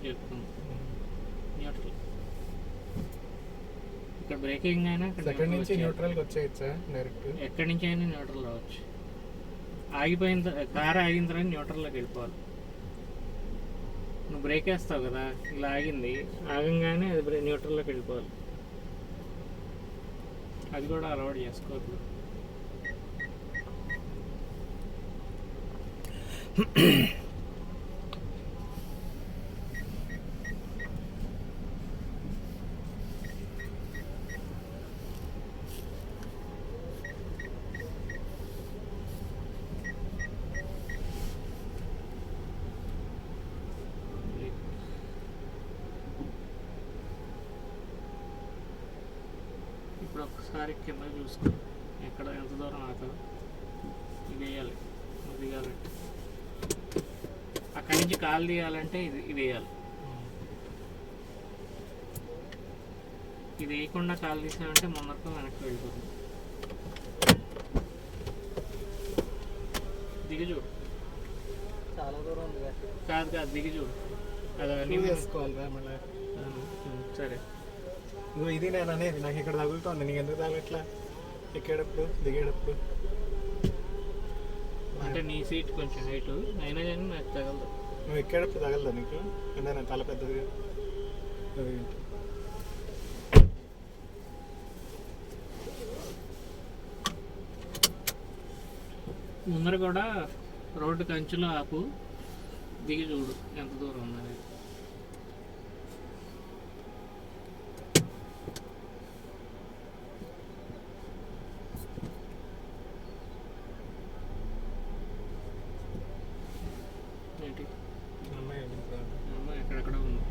చెప్తుంది న్యూట్రల్. ఇక్కడ బ్రేకింగ్ అయినా సెకండ్ నుంచి న్యూట్రల్కి వచ్చేయచ్చా డైరెక్ట్? ఎక్కడి నుంచి అయినా న్యూట్రల్ రావచ్చు. ఆగిపోయిన కార్ ఆగిన తర్వాత న్యూట్రల్లోకి వెళ్ళిపోవాలి. నువ్వు బ్రేక్ వేస్తావు కదా, ఇలా ఆగింది, ఆగంగానే అది న్యూట్రల్లోకి వెళ్ళిపోవాలి. అది కూడా అలవాటు చేసుకోవద్దు. ఇప్పుడు ఒకసారి కింద చూసుకో, ఎక్కడ ఎంత దూరం ఆకదు. ఇది వేయాలి, ఇది దిగాలంటే అక్కడి నుంచి కాలు తీయాలంటే ఇది వేయాలి. ఇది వేయకుండా కాలు తీసామంటే ముందరకు వెనక్కి వెళ్ళిపోతుంది. దిగి చూడు, చాలా దూరం ఉంది. కాదు దిగి చూడు. అది చేసుకోవాలి మళ్ళీ. సరే, నువ్వు ఇది నేను అనేది, నాకు ఇక్కడ తగులుతుంది, నీకు ఎందుకు తగలట్లా? ఎక్కేటప్పుడు దిగేటప్పుడు అంటే నీ సీట్ కొంచెం హైట్ అయినా కానీ నాకు తగలదు. నువ్వు ఎక్కేటప్పుడు తగలదా నీకు? అంటే నా తల పెద్దది. ముందర కూడా రోడ్డు కంచులో ఆపు, దిగి చూడు ఎంత దూరం ఉందనేది. ఏంటి అమ్మాయి ఎక్కడెక్కడ ఉంది.